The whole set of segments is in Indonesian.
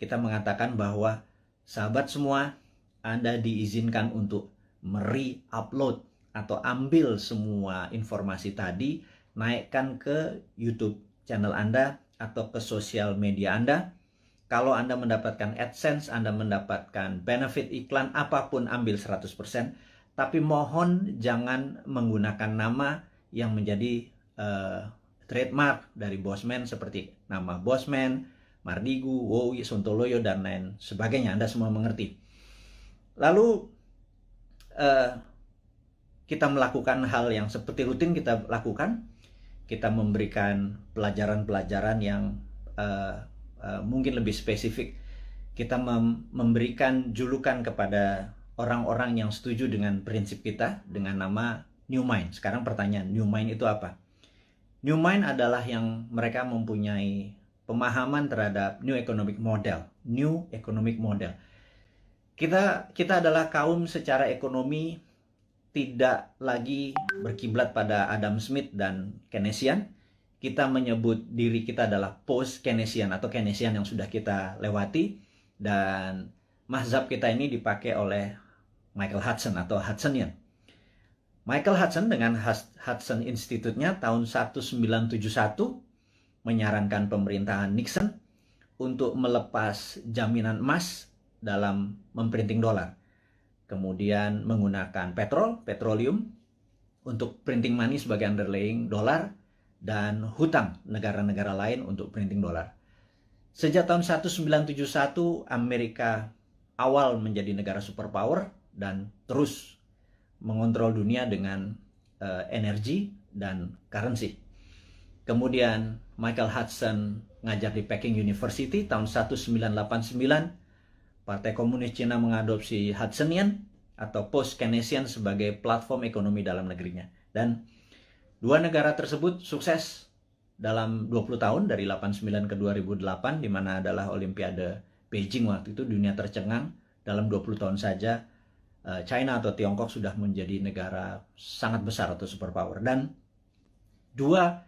kita mengatakan bahwa sahabat semua, Anda diizinkan untuk re-upload atau ambil semua informasi tadi, naikkan ke YouTube channel Anda atau ke sosial media Anda. Kalau Anda mendapatkan AdSense, Anda mendapatkan benefit iklan, apapun ambil 100%. Tapi mohon jangan menggunakan nama yang menjadi trademark dari Bosman seperti nama Bosman, Mardigu, Wowi, Sontoloyo, dan lain sebagainya. Anda semua mengerti. Lalu kita melakukan hal yang seperti rutin kita lakukan. Kita memberikan pelajaran-pelajaran yang mungkin lebih spesifik. Kita memberikan julukan kepada orang-orang yang setuju dengan prinsip kita dengan nama New Mind. Sekarang pertanyaan, New Mind itu apa? New Mind adalah yang mereka mempunyai pemahaman terhadap New Economic Model. New Economic Model. Kita adalah kaum secara ekonomi tidak lagi berkiblat pada Adam Smith dan Keynesian. Kita menyebut diri kita adalah post-Keynesian atau Keynesian yang sudah kita lewati. Dan mazhab kita ini dipakai oleh Michael Hudson atau Hudsonian. Michael Hudson dengan Hudson Institute-nya tahun 1971 menyarankan pemerintahan Nixon untuk melepas jaminan emas dalam memprinting dolar. Kemudian menggunakan petroleum untuk printing money sebagai underlying dolar, dan hutang negara-negara lain untuk printing dolar. Sejak tahun 1971, Amerika awal menjadi negara superpower dan terus mengontrol dunia dengan energi dan currency. Kemudian Michael Hudson ngajar di Peking University tahun 1989. Partai Komunis Cina mengadopsi Hudsonian atau post-Keynesian sebagai platform ekonomi dalam negerinya. Dan dua negara tersebut sukses dalam 20 tahun dari 89 ke 2008, di mana adalah Olimpiade Beijing waktu itu. Dunia tercengang dalam 20 tahun saja. China atau Tiongkok sudah menjadi negara sangat besar atau superpower. Dan dua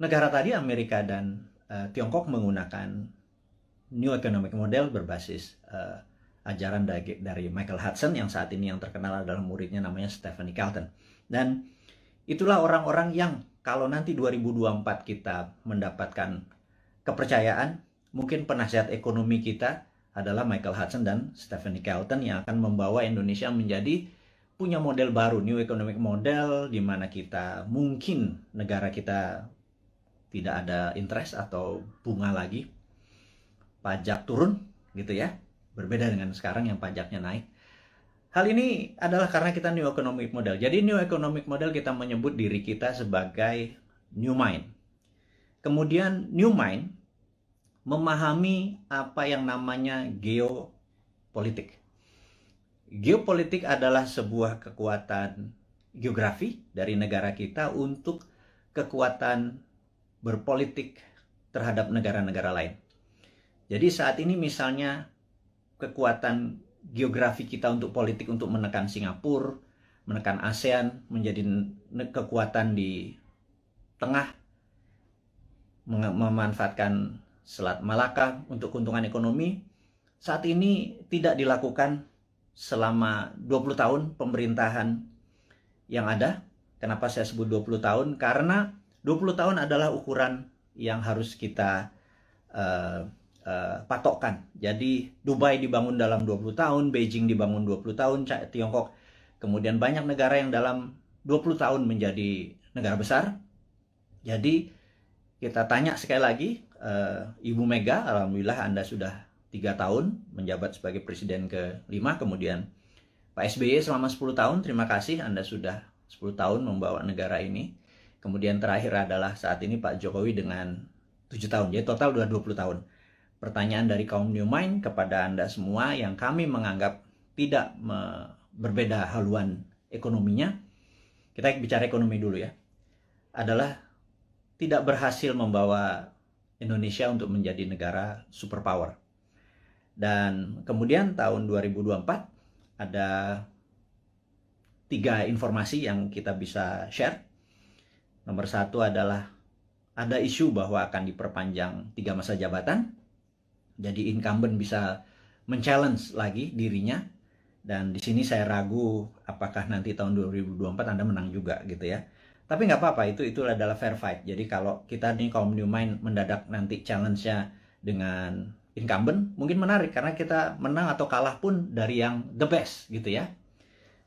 negara tadi, Amerika dan Tiongkok, menggunakan New Economic Model berbasis ajaran dari Michael Hudson yang saat ini yang terkenal adalah muridnya namanya Stephanie Kelton. Dan itulah orang-orang yang kalau nanti 2024 kita mendapatkan kepercayaan, mungkin penasihat ekonomi kita adalah Michael Hudson dan Stephanie Kelton yang akan membawa Indonesia menjadi punya model baru, New Economic Model, di mana kita mungkin negara kita tidak ada interest atau bunga lagi, pajak turun gitu ya, berbeda dengan sekarang yang pajaknya naik. Hal ini adalah karena kita New Economic Model. Jadi New Economic Model kita menyebut diri kita sebagai New Mind. Kemudian New Mind memahami apa yang namanya geopolitik. Geopolitik adalah sebuah kekuatan geografi dari negara kita untuk kekuatan berpolitik terhadap negara-negara lain. Jadi saat ini misalnya kekuatan geografi kita untuk politik untuk menekan Singapura, menekan ASEAN, menjadi kekuatan di tengah, memanfaatkan Selat Malaka untuk keuntungan ekonomi, saat ini tidak dilakukan selama 20 tahun pemerintahan yang ada. Kenapa saya sebut 20 tahun? Karena 20 tahun adalah ukuran yang harus kita patokkan. Jadi Dubai dibangun dalam 20 tahun, Beijing dibangun 20 tahun, Tiongkok, kemudian banyak negara yang dalam 20 tahun menjadi negara besar. Jadi kita tanya sekali lagi, Ibu Mega, alhamdulillah Anda sudah 3 tahun menjabat sebagai presiden ke-5, kemudian Pak SBY selama 10 tahun, terima kasih Anda sudah 10 tahun membawa negara ini. Kemudian terakhir adalah saat ini Pak Jokowi dengan 7 tahun, jadi total sudah 20 tahun. Pertanyaan dari kaum New Mind kepada Anda semua yang kami menganggap tidak berbeda haluan ekonominya, kita bicara ekonomi dulu ya, adalah tidak berhasil membawa Indonesia untuk menjadi negara superpower. Dan kemudian tahun 2024 ada 3 informasi yang kita bisa share. Nomor 1 adalah ada isu bahwa akan diperpanjang 3 masa jabatan. Jadi incumbent bisa men-challenge lagi dirinya, dan di sini saya ragu apakah nanti tahun 2024 Anda menang juga gitu ya. Tapi nggak apa-apa, itu adalah fair fight. Jadi kalau kita nih kaum New Mind mendadak nanti challenge-nya dengan incumbent, mungkin menarik karena kita menang atau kalah pun dari yang the best gitu ya.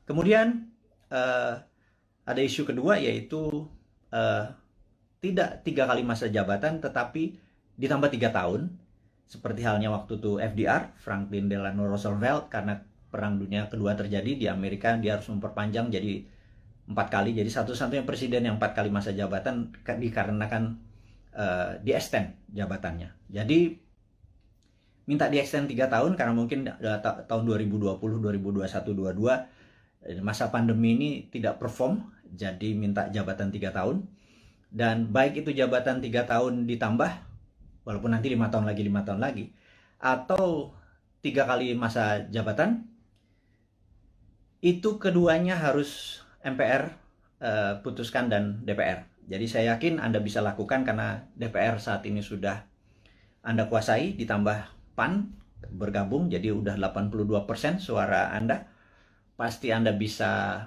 Kemudian ada isu kedua, yaitu tidak 3 kali masa jabatan tetapi ditambah 3 tahun. Seperti halnya waktu itu FDR, Franklin Delano Roosevelt, karena Perang Dunia Kedua terjadi di Amerika, dia harus memperpanjang jadi 4 kali. Jadi satu-satunya presiden yang 4 kali masa jabatan dikarenakan di-extend jabatannya. Jadi minta di-extend 3 tahun karena mungkin tahun 2020, 2021, 2022 masa pandemi ini tidak perform, jadi minta jabatan 3 tahun. Dan baik itu jabatan 3 tahun ditambah, walaupun nanti 5 tahun lagi, atau 3 kali masa jabatan, itu keduanya harus MPR putuskan dan DPR. Jadi saya yakin Anda bisa lakukan karena DPR saat ini sudah Anda kuasai, ditambah PAN bergabung, jadi udah 82% suara Anda. Pasti Anda bisa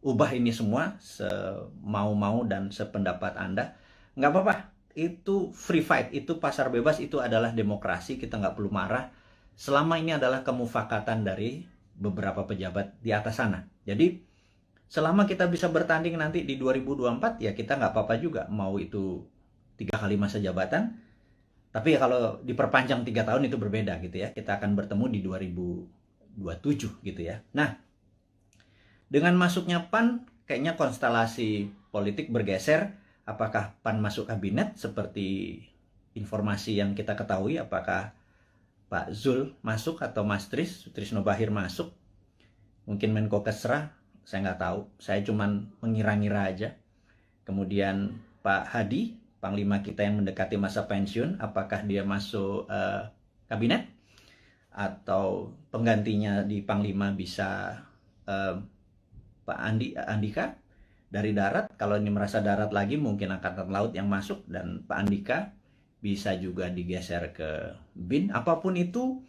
ubah ini semua semau-mau dan sependapat Anda. Nggak apa-apa, itu free fight, itu pasar bebas, itu adalah demokrasi, kita nggak perlu marah. Selama ini adalah kemufakatan dari beberapa pejabat di atas sana. Jadi selama kita bisa bertanding nanti di 2024, ya kita nggak apa-apa juga mau itu 3 kali masa jabatan. Tapi ya kalau diperpanjang 3 tahun itu berbeda gitu ya. Kita akan bertemu di 2027 gitu ya. Nah, dengan masuknya PAN, kayaknya konstelasi politik bergeser. Apakah PAN masuk kabinet seperti informasi yang kita ketahui? Apakah Pak Zul masuk atau Mas Trisno Bahir masuk? Mungkin Menko Kesra, saya nggak tahu. Saya cuman mengira-ngira aja. Kemudian Pak Hadi, Panglima kita yang mendekati masa pensiun, apakah dia masuk kabinet? Atau penggantinya di Panglima bisa Pak Andika dari darat. Kalau ini merasa darat lagi, mungkin Angkatan Laut yang masuk, dan Pak Andika bisa juga digeser ke BIN. Apapun itu,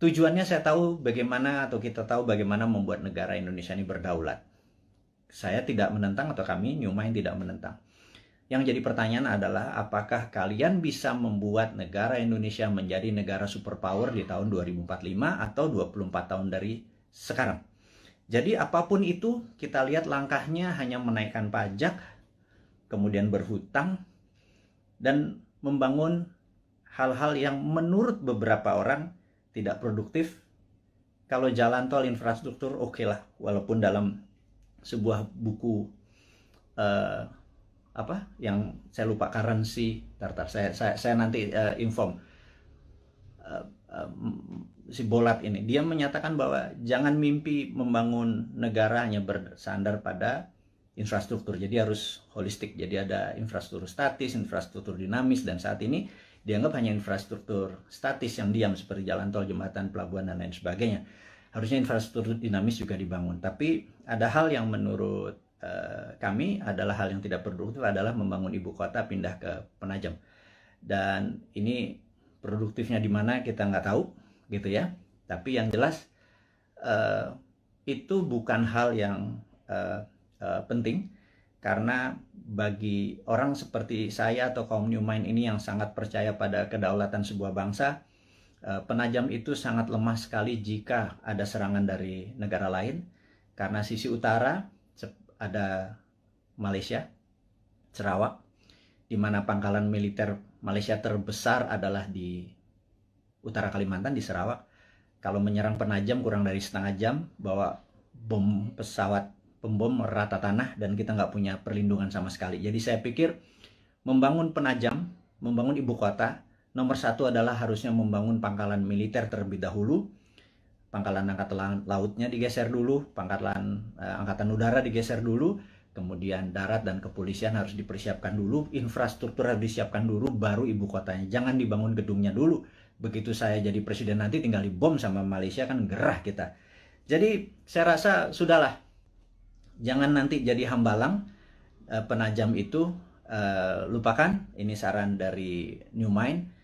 tujuannya saya tahu bagaimana, atau kita tahu bagaimana membuat negara Indonesia ini berdaulat. Saya tidak menentang, atau kami New Mind tidak menentang. Yang jadi pertanyaan adalah, apakah kalian bisa membuat negara Indonesia menjadi negara superpower di tahun 2045 atau 24 tahun dari sekarang? Jadi apapun itu, kita lihat langkahnya hanya menaikkan pajak, kemudian berhutang, dan membangun hal-hal yang menurut beberapa orang tidak produktif. Kalau jalan tol, infrastruktur, oke lah. Walaupun dalam sebuah buku yang saya lupa, currency, saya nanti inform, si Bolat ini, dia menyatakan bahwa jangan mimpi membangun negara hanya bersandar pada infrastruktur, jadi harus holistik. Jadi ada infrastruktur statis, infrastruktur dinamis, dan saat ini dianggap hanya infrastruktur statis yang diam seperti jalan tol, jembatan, pelabuhan, dan lain sebagainya. Harusnya infrastruktur dinamis juga dibangun. Tapi ada hal yang menurut kami adalah hal yang tidak produktif, adalah membangun ibu kota pindah ke Penajam. Dan ini produktifnya di mana kita nggak tahu gitu ya. Tapi yang jelas itu bukan hal yang penting, karena bagi orang seperti saya atau kaum New Mind ini yang sangat percaya pada kedaulatan sebuah bangsa, Penajam itu sangat lemah sekali jika ada serangan dari negara lain. Karena sisi utara ada Malaysia, Sarawak, di mana pangkalan militer Malaysia terbesar adalah di utara Kalimantan, di Sarawak. Kalau menyerang Penajam kurang dari setengah jam, bawa bom pesawat pembom rata tanah, dan kita nggak punya perlindungan sama sekali. Jadi saya pikir membangun Penajam, membangun ibu kota, nomor satu adalah harusnya membangun pangkalan militer terlebih dahulu. Pangkalan angkatan lautnya digeser dulu, pangkalan angkatan udara digeser dulu, kemudian darat dan kepolisian harus dipersiapkan dulu, infrastruktur harus disiapkan dulu, baru ibu kotanya. Jangan dibangun gedungnya dulu. Begitu saya jadi presiden nanti tinggal dibom sama Malaysia, kan gerah kita. Jadi saya rasa sudahlah. Jangan nanti jadi hambalang. Penajam itu lupakan. Ini saran dari New Mind.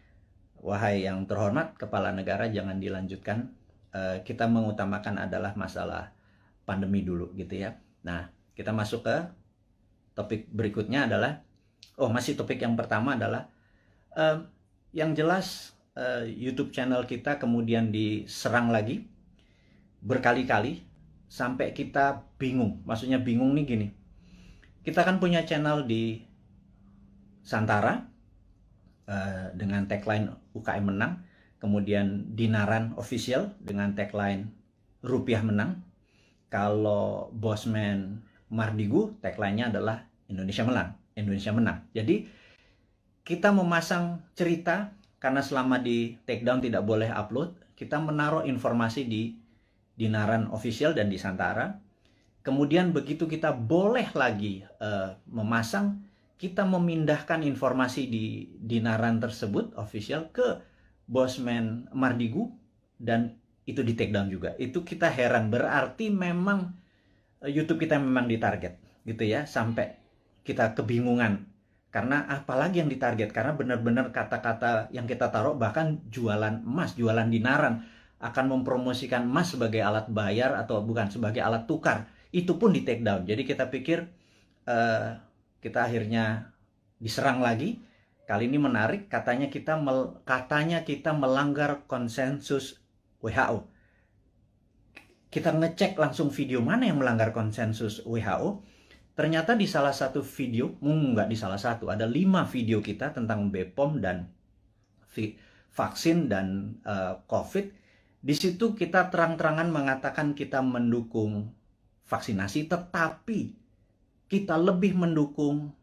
wahai yang terhormat kepala negara, jangan dilanjutkan. Kita mengutamakan adalah masalah pandemi dulu gitu ya. Nah, kita masuk ke topik berikutnya adalah, masih topik yang pertama adalah, yang jelas YouTube channel kita kemudian diserang lagi berkali-kali sampai kita bingung. Maksudnya bingung nih gini, kita kan punya channel di Santara dengan tagline UKM menang, kemudian Dinaran Official dengan tagline Rupiah menang. Kalau Bosman Mardigu tagline-nya adalah Indonesia menang. Jadi kita memasang cerita, karena selama di takedown tidak boleh upload, kita menaruh informasi di Dinaran Official dan di Santara. Kemudian begitu kita boleh lagi memasang, kita memindahkan informasi di Dinaran tersebut official ke Bosman Mardigu, dan itu di take down juga. Itu kita heran, berarti memang YouTube kita memang ditarget gitu ya, sampai kita kebingungan. Karena apalagi yang ditarget, karena benar-benar kata-kata yang kita taruh, bahkan jualan emas, jualan dinaran, akan mempromosikan emas sebagai alat bayar atau bukan, sebagai alat tukar, itu pun di take down. Jadi kita pikir kita akhirnya diserang lagi. Kali ini menarik, katanya kita melanggar konsensus WHO. Kita ngecek langsung video mana yang melanggar konsensus WHO. Ternyata di salah satu video, nggak di salah satu, ada 5 video kita tentang BPOM dan vaksin dan COVID. Di situ kita terang-terangan mengatakan kita mendukung vaksinasi, tetapi kita lebih mendukung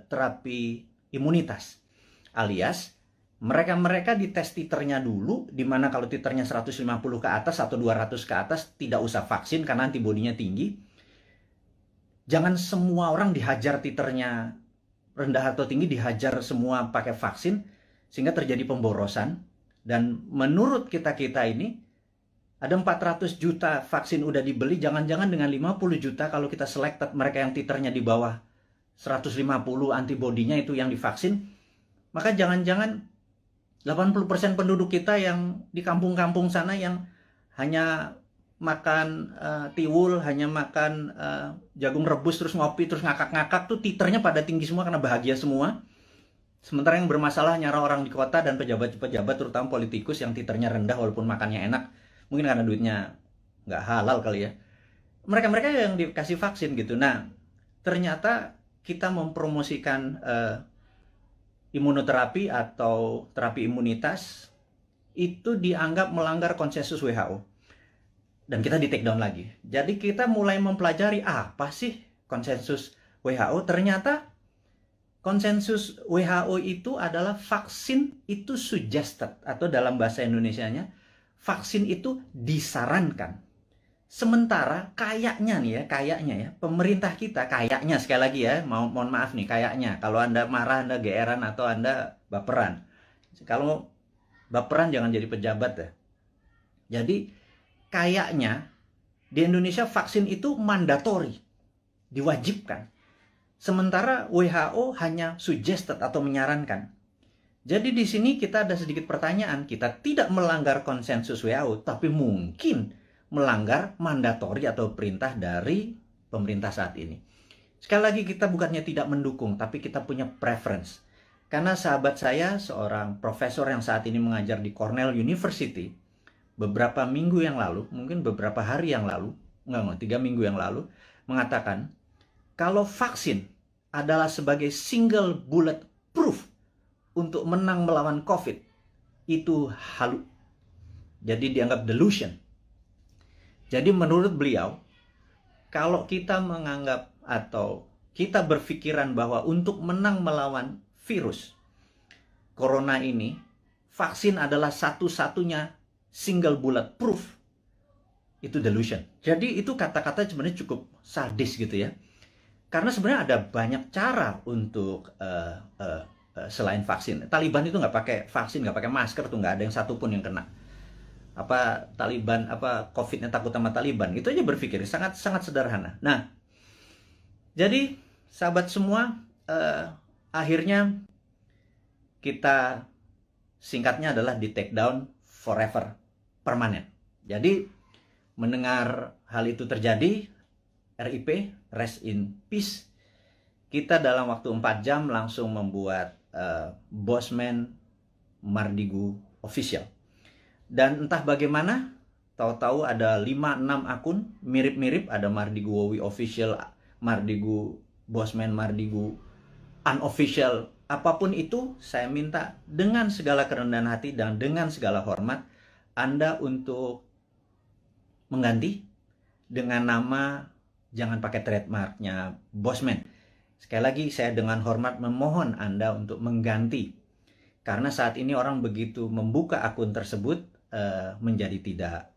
terapi imunitas. Alias, mereka dites titernya dulu, dimana kalau titernya 150 ke atas atau 200 ke atas, tidak usah vaksin karena antibodinya tinggi. Jangan semua orang dihajar titernya rendah atau tinggi, dihajar semua pakai vaksin, sehingga terjadi pemborosan. Dan menurut kita ini, ada 400 juta vaksin udah dibeli, jangan-jangan dengan 50 juta kalau kita selected mereka yang titernya di bawah 150 antibodinya itu yang divaksin, maka jangan-jangan 80% penduduk kita yang di kampung-kampung sana yang hanya makan tiwul, hanya makan jagung rebus, terus ngopi, terus ngakak-ngakak tuh titernya pada tinggi semua karena bahagia semua. Sementara yang bermasalah nyara orang di kota dan pejabat-pejabat, terutama politikus yang titernya rendah walaupun makannya enak, mungkin karena duitnya nggak halal kali ya. Mereka-mereka yang dikasih vaksin gitu. Nah, ternyata kita mempromosikan imunoterapi atau terapi imunitas itu dianggap melanggar konsensus WHO. Dan kita di take down lagi. Jadi kita mulai mempelajari apa sih konsensus WHO. Ternyata konsensus WHO itu adalah vaksin itu suggested, atau dalam bahasa Indonesianya, vaksin itu disarankan. Sementara kayaknya ya, pemerintah kita kayaknya, sekali lagi ya, mohon maaf nih, kayaknya, kalau Anda marah, Anda geeran, atau Anda baperan. Kalau baperan jangan jadi pejabat ya. Jadi kayaknya di Indonesia vaksin itu mandatori, diwajibkan. Sementara WHO hanya suggested atau menyarankan. Jadi di sini kita ada sedikit pertanyaan, kita tidak melanggar konsensus WHO, tapi mungkin melanggar mandatori atau perintah dari pemerintah saat ini. Sekali lagi, kita bukannya tidak mendukung, tapi kita punya preference. Karena sahabat saya, seorang profesor yang saat ini mengajar di Cornell University, beberapa minggu yang lalu, mungkin beberapa hari yang lalu, 3 minggu yang lalu, mengatakan, kalau vaksin adalah sebagai single bullet proof untuk menang melawan COVID, itu halu. Jadi dianggap delusion. Jadi menurut beliau, kalau kita menganggap atau kita berpikiran bahwa untuk menang melawan virus corona ini, vaksin adalah satu-satunya single bullet proof, itu delusion. Jadi itu kata-kata sebenarnya cukup sadis gitu ya. Karena sebenarnya ada banyak cara untuk selain vaksin. Taliban itu nggak pakai vaksin, nggak pakai masker tuh, nggak ada yang satupun yang kena. Taliban, COVID-nya takut sama Taliban, itu aja berpikir sangat sederhana. Nah, jadi sahabat semua, akhirnya kita singkatnya adalah di take down forever, permanen. Jadi mendengar hal itu terjadi, RIP, rest in peace, kita dalam waktu 4 jam langsung membuat Bosman Mardigu official. Dan entah bagaimana, tahu-tahu ada 5-6 akun mirip-mirip, ada Mardigu Wowi official, Mardigu Bosman Mardigu unofficial, apapun itu, saya minta dengan segala kerendahan hati dan dengan segala hormat Anda untuk mengganti dengan nama, jangan pakai trademarknya Bosman. Sekali lagi saya dengan hormat memohon Anda untuk mengganti, karena saat ini orang begitu membuka akun tersebut menjadi tidak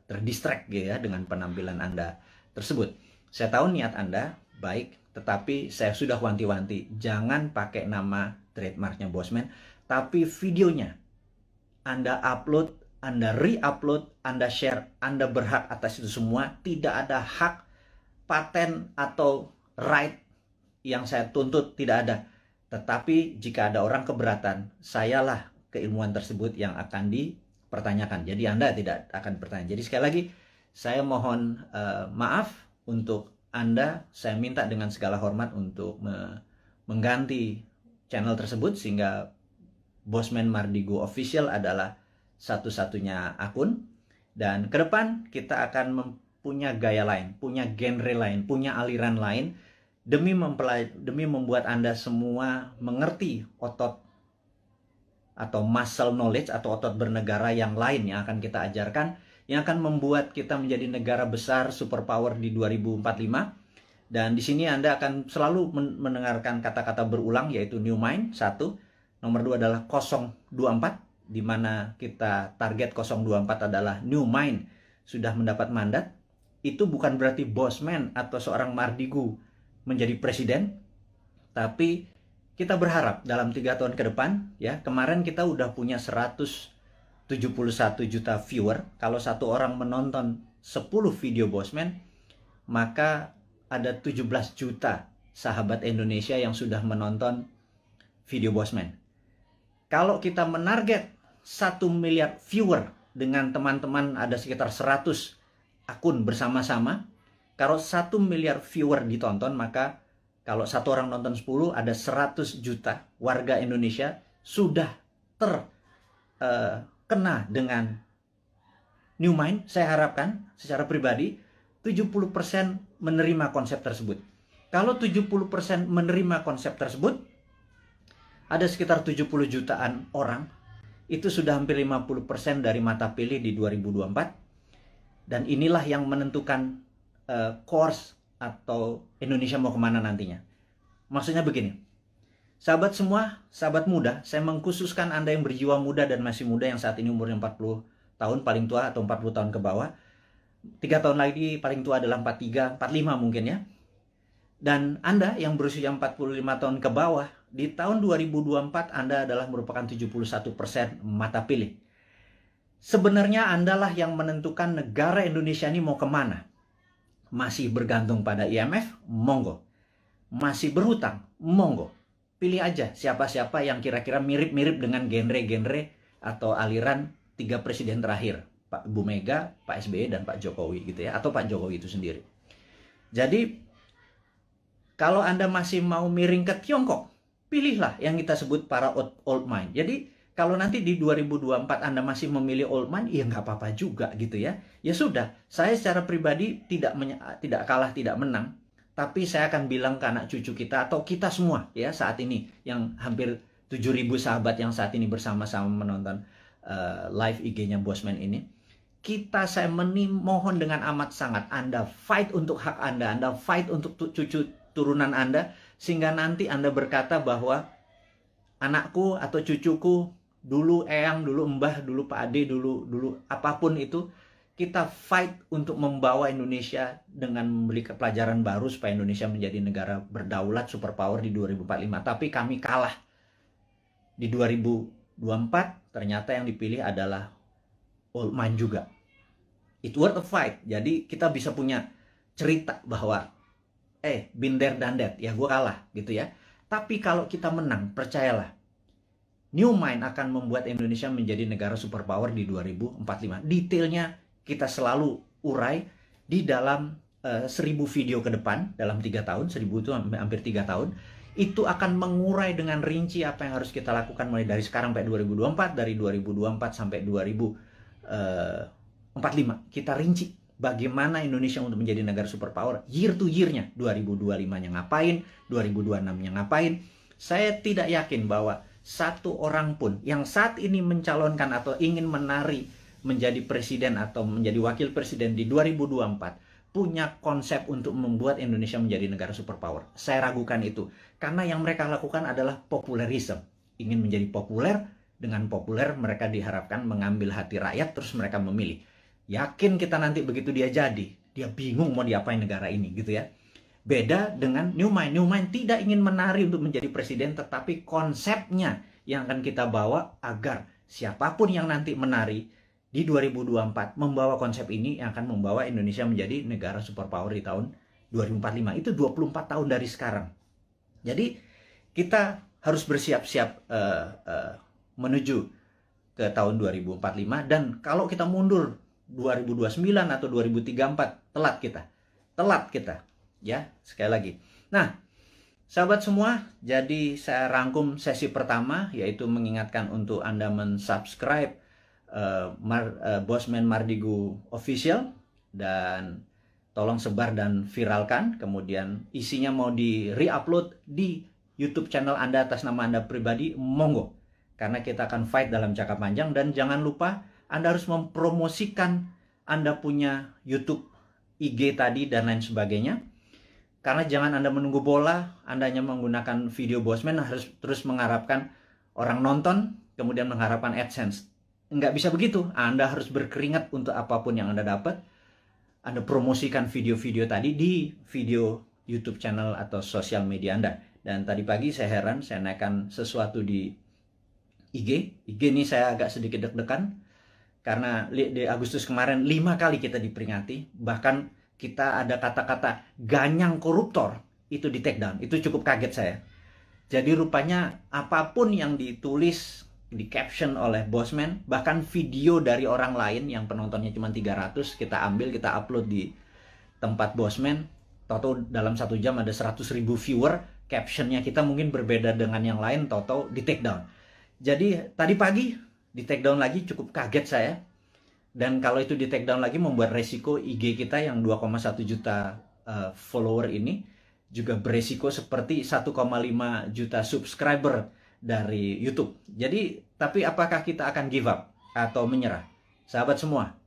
terdistract gitu ya dengan penampilan Anda tersebut. Saya tahu niat Anda baik, tetapi saya sudah wanti-wanti, jangan pakai nama trademarknya Bosman, tapi videonya Anda upload, Anda re-upload, Anda share, Anda berhak atas itu semua. Tidak ada hak paten atau right yang saya tuntut, tidak ada. Tetapi jika ada orang keberatan, sayalah keilmuan tersebut yang akan dipertanyakan. Jadi Anda tidak akan bertanya. Jadi sekali lagi, saya mohon maaf untuk Anda. Saya minta dengan segala hormat untuk mengganti channel tersebut, sehingga Bosman Mardigu official adalah satu-satunya akun. Dan ke depan kita akan punya gaya lain, punya genre lain, punya aliran lain, demi membuat Anda semua mengerti otot atau muscle knowledge atau otot bernegara yang lain yang akan kita ajarkan, yang akan membuat kita menjadi negara besar superpower di 2045. Dan di sini Anda akan selalu mendengarkan kata-kata berulang, yaitu new mind, 1. Nomor 2 adalah 024, di mana kita target 024 adalah new mind sudah mendapat mandat. Itu bukan berarti Bosman atau seorang Mardigu menjadi presiden, tapi kita berharap dalam 3 tahun ke depan, ya, kemarin kita udah punya 171 juta viewer. Kalau satu orang menonton 10 video Bosman, maka ada 17 juta sahabat Indonesia yang sudah menonton video Bosman. Kalau kita menarget 1 miliar viewer dengan teman-teman, ada sekitar 100 akun bersama-sama. Kalau 1 miliar viewer ditonton, maka kalau satu orang nonton 10, ada 100 juta warga Indonesia sudah terkena dengan new mind. Saya harapkan secara pribadi 70% menerima konsep tersebut. Kalau 70% menerima konsep tersebut, ada sekitar 70 jutaan orang. Itu sudah hampir 50% dari mata pilih di 2024. Dan inilah yang menentukan course atau Indonesia mau kemana nantinya. Maksudnya begini, sahabat semua, sahabat muda, saya mengkhususkan Anda yang berjiwa muda dan masih muda, yang saat ini umurnya 40 tahun paling tua atau 40 tahun ke bawah. 3 tahun lagi paling tua adalah 43, 45 mungkin ya. Dan Anda yang berusia 45 tahun ke bawah, di tahun 2024 Anda adalah merupakan 71% mata pilih. Sebenarnya Andalah yang menentukan negara Indonesia ini mau kemana. Masih bergantung pada IMF? Monggo. Masih berhutang? Monggo. Pilih aja siapa-siapa yang kira-kira mirip-mirip dengan genre-genre atau aliran 3 presiden terakhir. Pak Bu Mega, Pak SBY, dan Pak Jokowi gitu ya. Atau Pak Jokowi itu sendiri. Jadi, kalau Anda masih mau miring ke Tiongkok, pilihlah yang kita sebut para old mind. Jadi, kalau nanti di 2024 Anda masih memilih old mind, ya nggak apa-apa juga gitu ya. Ya sudah, saya secara pribadi tidak kalah, tidak menang. Tapi saya akan bilang ke anak cucu kita atau kita semua ya saat ini, yang hampir 7.000 sahabat yang saat ini bersama-sama menonton live IG-nya Bosman ini. Saya mohon dengan amat sangat, Anda fight untuk hak Anda, Anda fight untuk cucu turunan Anda, sehingga nanti Anda berkata bahwa anakku atau cucuku, dulu eyang, dulu mbah, dulu Pak Ade, dulu apapun itu, kita fight untuk membawa Indonesia dengan memberi pelajaran baru supaya Indonesia menjadi negara berdaulat superpower di 2045. Tapi kami kalah. Di 2024 ternyata yang dipilih adalah old mind juga. It worth a fight. Jadi kita bisa punya cerita bahwa been there done that, ya gue kalah gitu ya. Tapi kalau kita menang, percayalah, New Mind akan membuat Indonesia menjadi negara superpower di 2045. Detailnya kita selalu urai di dalam 1000 video ke depan, dalam 3 tahun, 1000 itu hampir 3 tahun, itu akan mengurai dengan rinci apa yang harus kita lakukan mulai dari sekarang sampai 2024, dari 2024 sampai 2045. Kita rinci bagaimana Indonesia untuk menjadi negara superpower, year to year-nya, 2025-nya ngapain, 2026-nya ngapain. Saya tidak yakin bahwa satu orang pun yang saat ini mencalonkan atau ingin menari menjadi presiden atau menjadi wakil presiden di 2024 punya konsep untuk membuat Indonesia menjadi negara superpower. Saya ragukan itu. Karena yang mereka lakukan adalah populerisme. Ingin menjadi populer, dengan populer mereka diharapkan mengambil hati rakyat, terus mereka memilih. Yakin kita nanti begitu dia jadi, dia bingung mau diapain negara ini gitu ya. Beda dengan New Mind. New Mind tidak ingin menari untuk menjadi presiden, tetapi konsepnya yang akan kita bawa agar siapapun yang nanti menari di 2024 membawa konsep ini yang akan membawa Indonesia menjadi negara superpower di tahun 2045. Itu 24 tahun dari sekarang. Jadi kita harus bersiap-siap menuju ke tahun 2045, dan kalau kita mundur 2029 atau 2034 telat kita. Ya, sekali lagi. Nah, sahabat semua, jadi saya rangkum sesi pertama, yaitu mengingatkan untuk Anda mensubscribe Bosman Mardigu Official, dan tolong sebar dan viralkan. Kemudian isinya mau di re-upload di YouTube channel Anda atas nama Anda pribadi, monggo. Karena kita akan fight dalam jangka panjang, dan jangan lupa Anda harus mempromosikan Anda punya YouTube, IG tadi, dan lain sebagainya. Karena jangan Anda menunggu bola, Anda hanya menggunakan video Bosman, harus terus mengharapkan orang nonton, kemudian mengharapkan AdSense. Nggak bisa begitu. Anda harus berkeringat untuk apapun yang Anda dapat. Anda promosikan video-video tadi di video YouTube channel atau sosial media Anda. Dan tadi pagi saya heran, saya naikkan sesuatu di IG. IG ini saya agak sedikit deg-degan. Karena di Agustus kemarin 5 kali kita diperingati. Bahkan kita ada kata-kata ganyang koruptor, itu di take down. Itu cukup kaget saya. Jadi rupanya apapun yang ditulis, di caption oleh Bosman, bahkan video dari orang lain yang penontonnya cuma 300, kita ambil, kita upload di tempat Bosman, toto dalam 1 jam ada 100.000 viewer, captionnya kita mungkin berbeda dengan yang lain, toto di take down. Jadi tadi pagi di take down lagi, cukup kaget saya. Dan kalau itu di take down lagi membuat resiko IG kita yang 2,1 juta follower ini juga beresiko seperti 1,5 juta subscriber dari YouTube. Jadi, tapi apakah kita akan give up atau menyerah? Sahabat semua,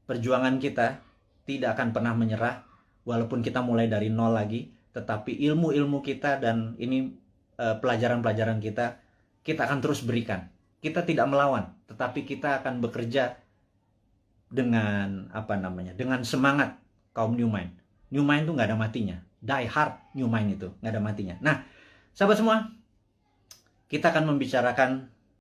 perjuangan kita tidak akan pernah menyerah walaupun kita mulai dari nol lagi, tetapi ilmu-ilmu kita dan ini pelajaran-pelajaran kita akan terus berikan. Kita tidak melawan, tetapi kita akan bekerja dengan dengan semangat kaum New Mind. New Mind itu nggak ada matinya. Die hard New Mind itu nggak ada matinya. Nah, sahabat semua, kita akan membicarakan